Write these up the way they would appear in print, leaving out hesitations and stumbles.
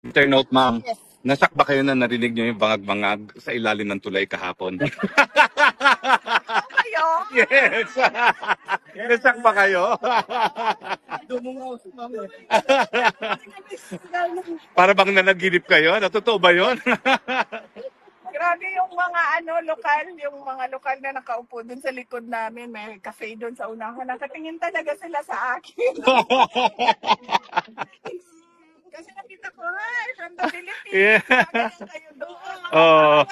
Internote, ma'am. Yes. Nasak ba kayo na narinig nyo yung bangag-bangag sa ilalim ng tulay kahapon? Kayo? Yes! Nasak ba kayo? Para bang nanaginip kayo? Natotoo ba yun? Grabe yung mga lokal na nakaupo dun sa likod namin. May cafe dun sa unahan. Nakatingin talaga sila sa akin. Kasi nakita ko, hi, from the Philippines. Yeah. Kayo doon. Oh.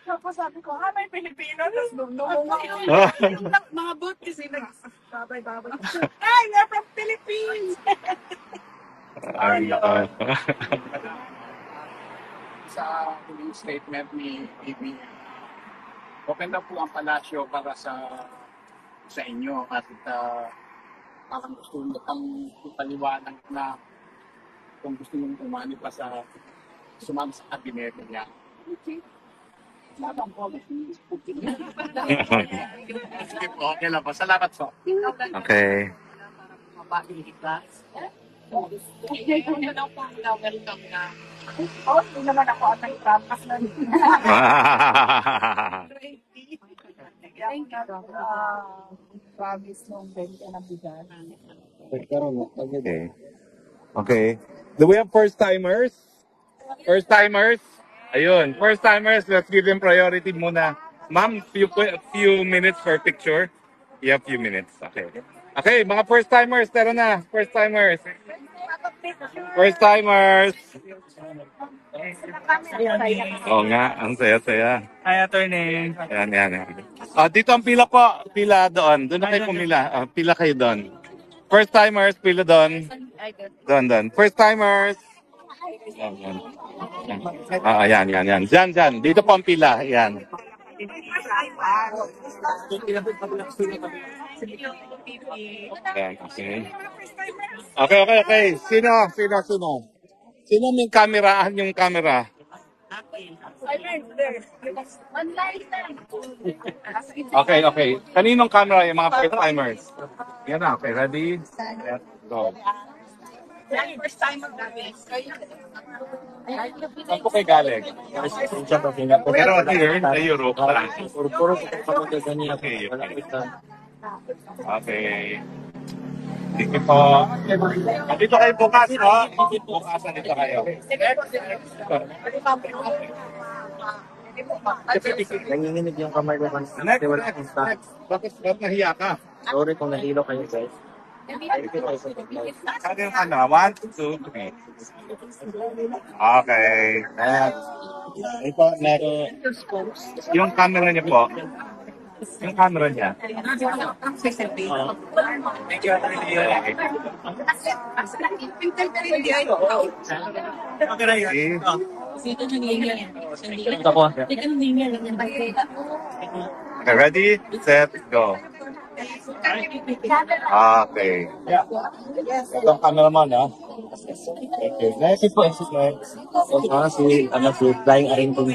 Tapos sabi ko, may Pilipino. Tapos dumungo yung mga boat kasi nagbabay-babay. Hi, we're from Philippines. Sa statement ni BB, open na po ang palasyo para sa inyo at parang gusto nyo pang paliwanag na kung gusto nyo umani pa sumama sa kabinete niya. Okay lang po. Salamat po. Okay. Hindi naman ako atay trapas na Travis nung benta ng bigas. Okay. Okay. Do we have first timers? First timers? Ayun, first timers, let's give them priority muna. Ma'am, few minutes for picture. You have few minutes. Okay. Okay, mga first timers, tara na. First timers. First timers. Oo nga, ang saya-saya. Hi, attorney. Yan. Dito ang pila po. Pila doon. Doon na kayo pumila. Pila kayo doon. First timers, pila doon. Doon. First timers. Yan. Diyan. Dito po ang pila. Yan. Okay. Sino? Sino may kamerahan yung camera? Okay. Kaninong camera yung mga first timers? Yan na. Okay, ready? Go. First time namin. Saan po kayo galing? Pero here, sa Europe. Okay. Dito po. Dito kayo bukas, no? Bukas na dito kayo. Nanginginig yung kamay ko. Next. Bakit nahiya ka? Sorry kung nahilo kayo, guys. Ano yung 1, 2, 3. Okay. Next. Yung camera niya po. Yung camera niya. Okay, ready, set, go. Okay. Itong cameraman, ha? Okay, next. Si Flying Arrington.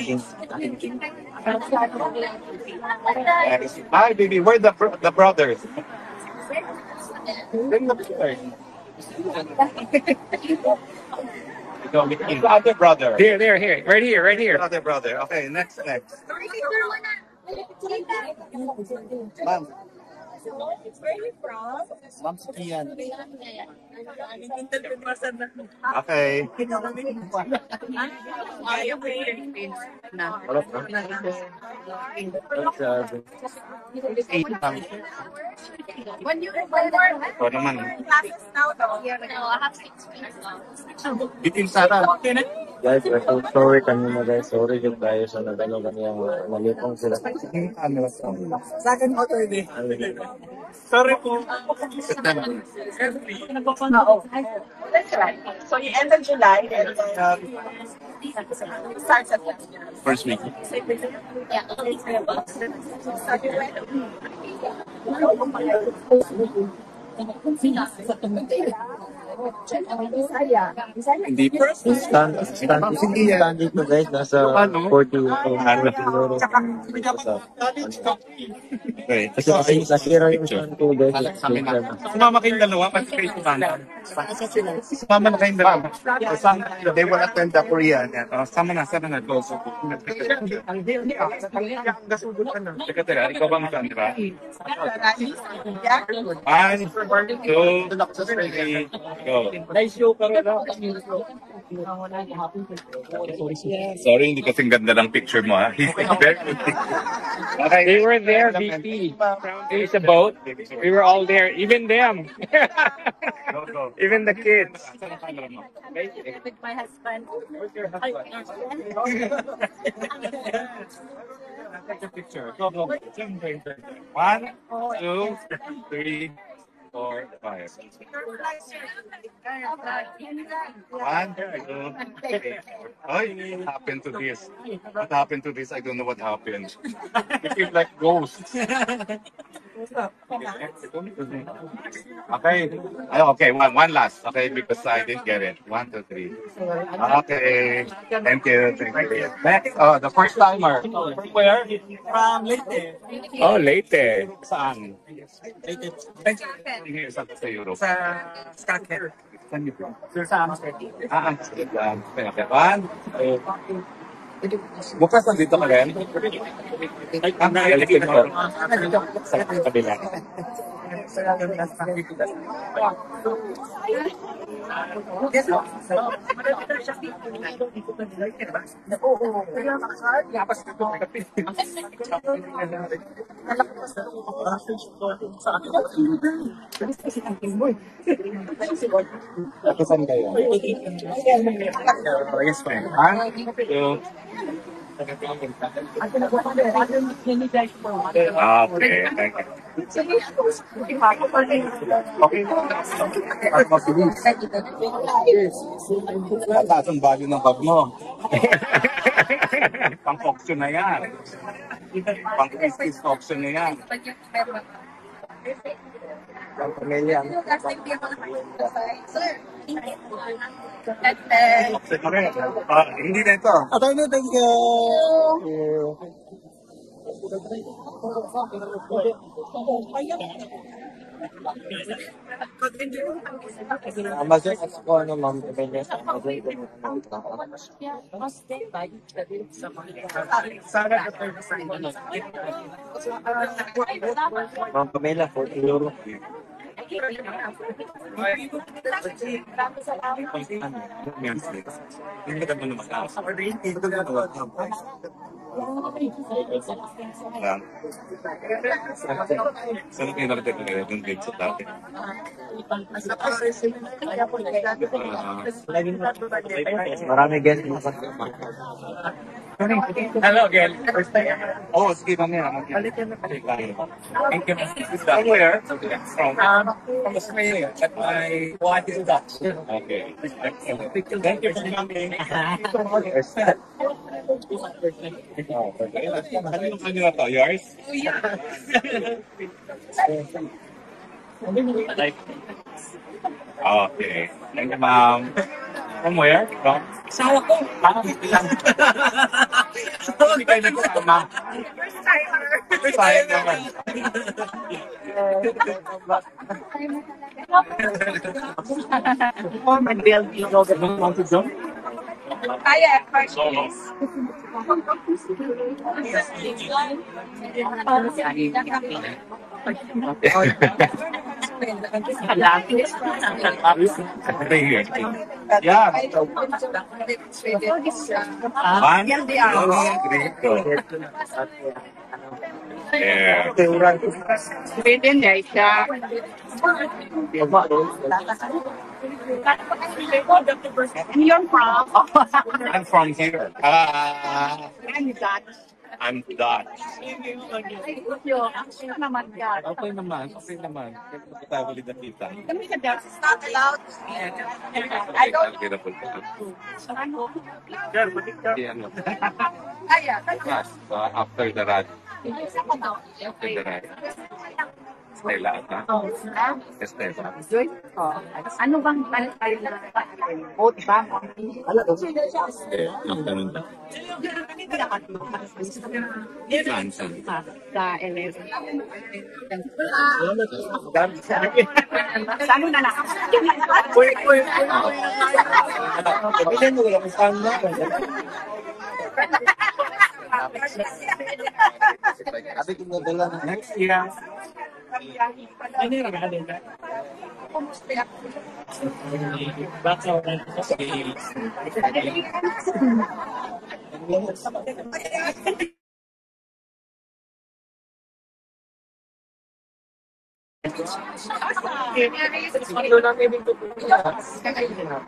Hi, baby. Where the brothers? Bring the picture. The other brother. Here. Right here. The other brother. Okay, next. Ma'am. Where are you from? Ma'am Kian. Okay. When you Ito naman. classes now, though. Bitin Sara. Guys, we're so sorry kanina, guys. Sorry yung tayo sa nagano kaniyang nalipong sila. Second attorney. Sorry po. That's right. So you end in July and starts at First week. Hindi pa. Stand dito guys, nasa 40 euro. Okay. Kasi nasira yung stand ko guys. Sumama kayong dalawa, pati kayo sumama. Sumama na kayong dalawa. They will attend the Korean. Sama na. Go. Teka, ikaw ba mag di ba? 1, 2, 3, go. Sorry, hindi kasing ganda ng picture mo ha. He's very okay. They were there, VP. There's a boat. We were all there, even them. Go. Even the kids. With my husband. Where's your husband? Take a picture. Go. 1, 2, 3, 4, 5. 1, 2, 3. What happened to this? What happened to this? I don't know what happened. We feel like ghosts. Okay. Okay, one last. Okay, because I didn't get it. 1, 2, 3. Okay. Thank you. Next, the first timer. From where? From Leyte. Oh, Leyte. Saan? Here sa Europe. Sa Skaker. Saan niyo po? Sir, sa Amsterdam. Amsterdam. Okay. 1, 2. Bukas nandito ka rin? Ang galikid ko. Sa kabila. Ako saan kayo? Yes, ma'am. 1, 2. Okay, thank you. Mataas ang value ng bag mo. Pang-auction na yan. Pang-business auction na yan. Hindi na ito. Thank you. Amazon Expo ano ma'am, Ma'am Pamela, 40 euro. Hindi ka naman mag-aas. Saan kayo nakatagay yung date sa dati? Marami guys. Hello again. First time. Oh, sige mamaya. Thank you. From where? From Australia. But my wife is Dutch. Okay. Thank you for coming. Ano na to? Yours? Okay. Thank you, ma'am. From where? From? Asawa ko. Hindi kayo nagsama. First timer. Sayang naman. Kaya, Yeah. One, Yan di two, ako. three, go. Yeah. Sweden, guys. And you're from? I'm from here. I'm Dutch. I'm Dutch. Actually naman yan. Okay naman. Tayo ulit na kita. Kami sa Dutch is not allowed. I don't Kaya po. know. Ano? Kaya. Yes, after the rally. Isa ko daw. After the rally. Stella ata. Ah, Estela. Joy ko. Ano bang balik na vote ba? Eh, ang tanong lang. Saan, saan? Sa 11. Sa ano na lang? Bilhin mo lang kung saan na. Sabi ko nadala na. Next year. Ano yung regalin ka? Baka wala na sa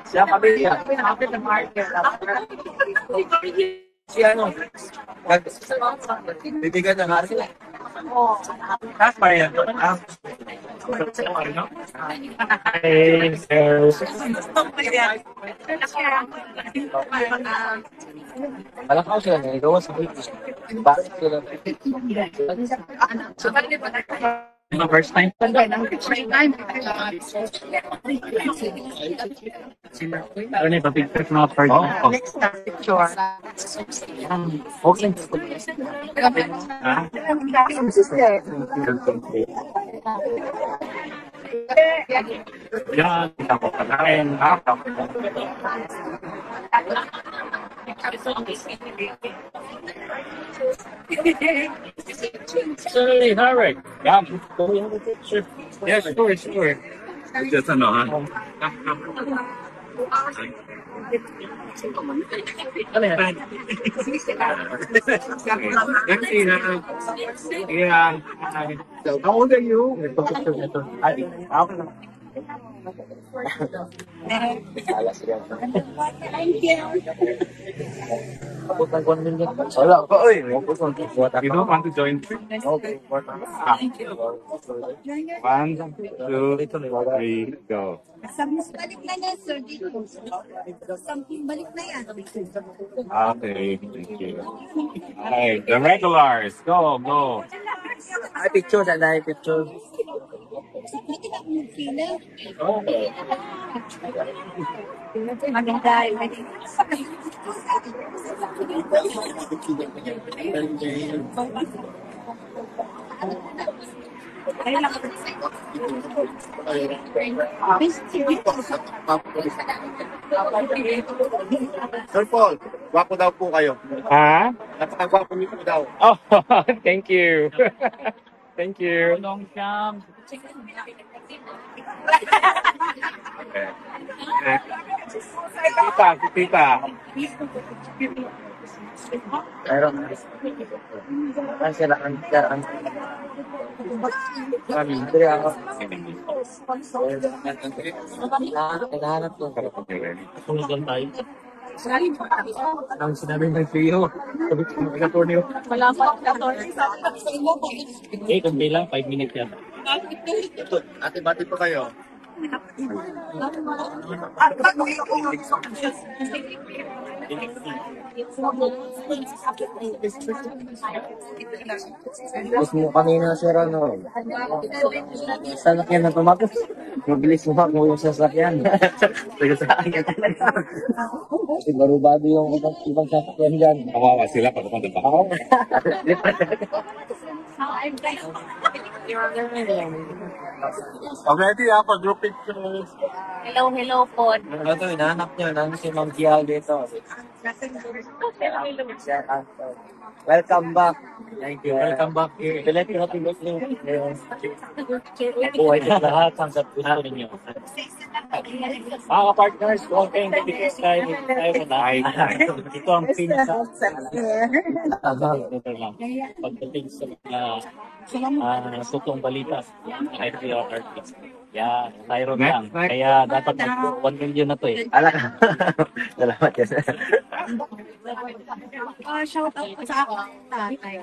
Siya kami niya. Si ano? Bibigyan ng hari. Tapos pa yan. Hey, sir. Malakaw sila na. Ikaw sa British. Bakit sila? Mga first time. Ano na, papicture mga first time. Next picture. Okay. Ha? Yan, kita ko pagkain. Sorry, Harry. Yeah, go in the picture. Yeah, sure, sure. Just ano, ha? Ano yan? Next year. Yeah. How old are you? Ito. Ay, ako na. Alas yan. Wala pa, oy. You don't want to join? Okay. One, two, three, go. Balik na yan, sir. Dito. Balik na yan. Okay, thank you. Alright, the regulars. Go, go. Ay, picture na na picture. Pwede na akong pila. Okay. Maganda. Sir Paul, wapo daw po kayo. Ha? Napakagwapo niyo po daw. Oh, thank you. Thank you. Long jump. Okay. Tita, si tita. Meron. Ay, sila ang kami. Dili ako. Hinahanap ko. Sunod lang tayo. Ang sinabi ng Trio. Sabi ko mga torneo. Wala pa 14. Eh, kung bilang, 5 minutes yan. Ate, bati po kayo. Gusto mo kanina, sir, ano? Sasakyan na tumakbo. Mabilis mo ako yung sasakyan. Sige sa akin. Barubado yung ibang sasakyan dyan. Kawawa sila pag pumunta pa. Ako. Already, for group pictures. Hello po. Ano to, hinahanap nyo. Nandun si Ma'am Gial dito. Welcome back. Thank you. Welcome back here. Pilit ko natin gusto nyo. Buhay sa lahat hanggang gusto ninyo. Mga partners, okay, because tayo na. Ito ang pinaka. Ito lang. Pagdating sa mga totoong balita, IPR artist. Yan, Tyron lang. Next. Kaya dapat mag 1 million na to eh. Ala ka. Salamat yan. Shout out sa tatay.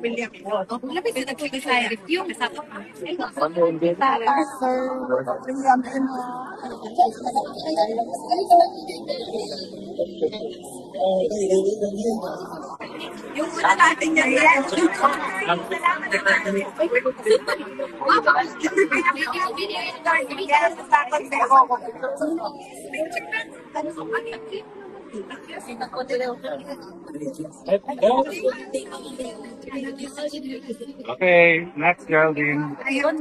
William. Lapit na nagpipisa yung Ano Yung una natin yan. Okay, next Geraldine. Ayun,